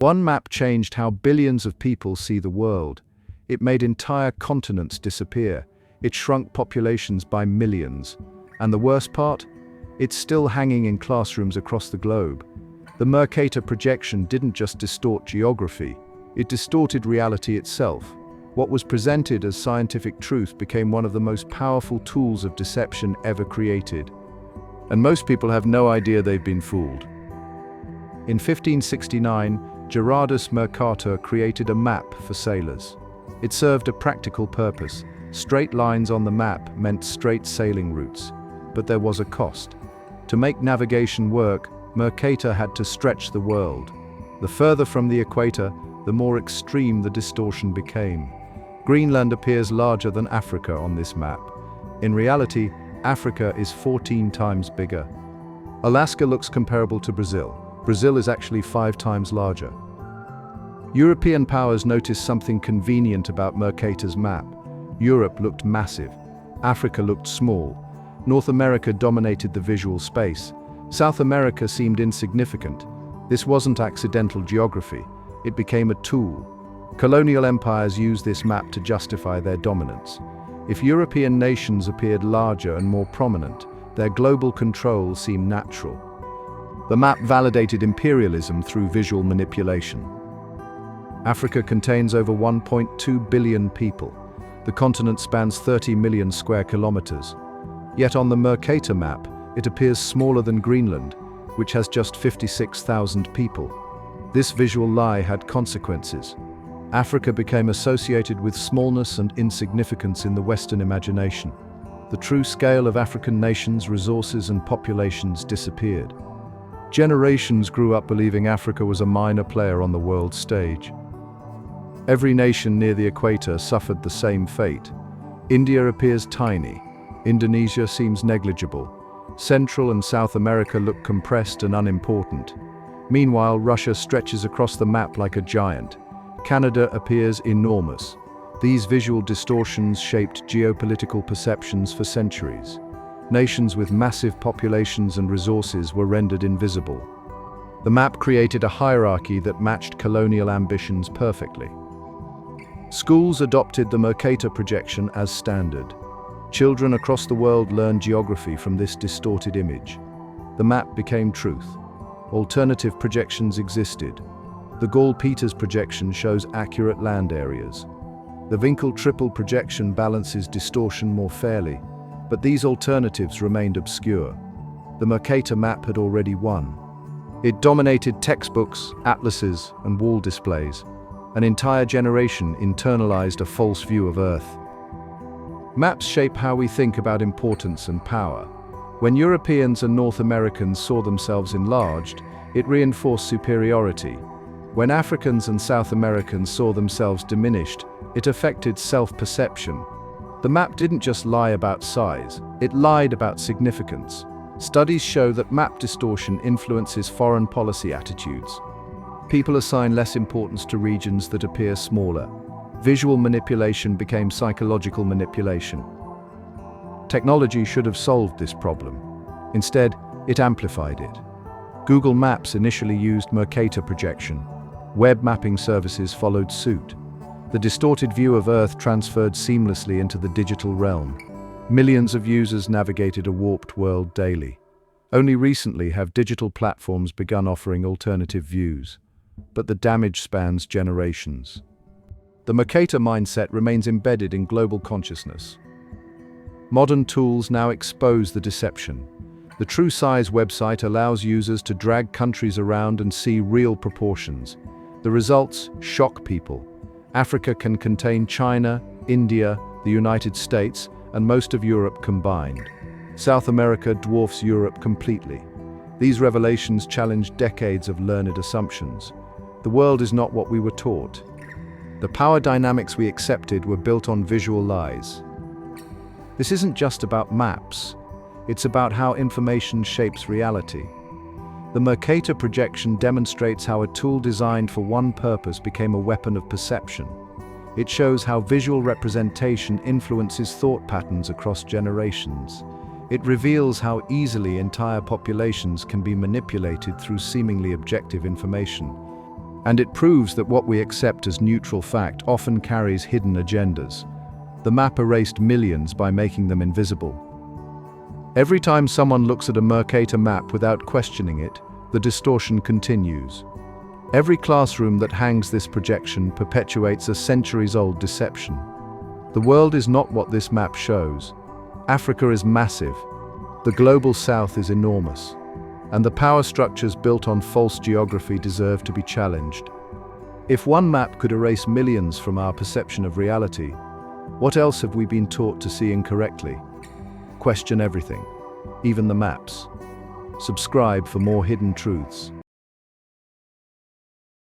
One map changed how billions of people see the world. It made entire continents disappear. It shrunk populations by millions. And the worst part? It's still hanging in classrooms across the globe. The Mercator projection didn't just distort geography, it distorted reality itself. What was presented as scientific truth became one of the most powerful tools of deception ever created. And most people have no idea they've been fooled. In 1569, Gerardus Mercator created a map for sailors. It served a practical purpose. Straight lines on the map meant straight sailing routes. But there was a cost. To make navigation work, Mercator had to stretch the world. The further from the equator, the more extreme the distortion became. Greenland appears larger than Africa on this map. In reality, Africa is 14 times bigger. Alaska looks comparable to Brazil. Brazil is actually 5 times larger. European powers noticed something convenient about Mercator's map. Europe looked massive. Africa looked small. North America dominated the visual space. South America seemed insignificant. This wasn't accidental geography. It became a tool. Colonial empires used this map to justify their dominance. If European nations appeared larger and more prominent, their global control seemed natural. The map validated imperialism through visual manipulation. Africa contains over 1.2 billion people. The continent spans 30 million square kilometers. Yet on the Mercator map, it appears smaller than Greenland, which has just 56,000 people. This visual lie had consequences. Africa became associated with smallness and insignificance in the Western imagination. The true scale of African nations, resources, and populations disappeared. Generations grew up believing Africa was a minor player on the world stage. Every nation near the equator suffered the same fate. India appears tiny. Indonesia seems negligible. Central and South America look compressed and unimportant. Meanwhile, Russia stretches across the map like a giant. Canada appears enormous. These visual distortions shaped geopolitical perceptions for centuries. Nations with massive populations and resources were rendered invisible. The map created a hierarchy that matched colonial ambitions perfectly. Schools adopted the Mercator projection as standard. Children across the world learned geography from this distorted image. The map became truth. Alternative projections existed. The Gall-Peters projection shows accurate land areas. The Winkel-Triple projection balances distortion more fairly, but these alternatives remained obscure. The Mercator map had already won. It dominated textbooks, atlases, and wall displays. An entire generation internalized a false view of Earth. Maps shape how we think about importance and power. When Europeans and North Americans saw themselves enlarged, it reinforced superiority. When Africans and South Americans saw themselves diminished, it affected self-perception. The map didn't just lie about size, it lied about significance. Studies show that map distortion influences foreign policy attitudes. People assign less importance to regions that appear smaller. Visual manipulation became psychological manipulation. Technology should have solved this problem. Instead, it amplified it. Google Maps initially used Mercator projection. Web mapping services followed suit. The distorted view of Earth transferred seamlessly into the digital realm. Millions of users navigated a warped world daily. Only recently have digital platforms begun offering alternative views. But the damage spans generations. The Mercator mindset remains embedded in global consciousness. Modern tools now expose the deception. The True Size website allows users to drag countries around and see real proportions. The results shock people. Africa can contain China, India, the United States, and most of Europe combined. South America dwarfs Europe completely. These revelations challenge decades of learned assumptions. The world is not what we were taught. The power dynamics we accepted were built on visual lies. This isn't just about maps. It's about how information shapes reality. The Mercator projection demonstrates how a tool designed for one purpose became a weapon of perception. It shows how visual representation influences thought patterns across generations. It reveals how easily entire populations can be manipulated through seemingly objective information. And it proves that what we accept as neutral fact often carries hidden agendas. The map erased millions by making them invisible. Every time someone looks at a Mercator map without questioning it, the distortion continues. Every classroom that hangs this projection perpetuates a centuries-old deception. The world is not what this map shows. Africa is massive. The global south is enormous. And the power structures built on false geography deserve to be challenged. If one map could erase millions from our perception of reality, what else have we been taught to see incorrectly? Question everything, even the maps. Subscribe for more hidden truths.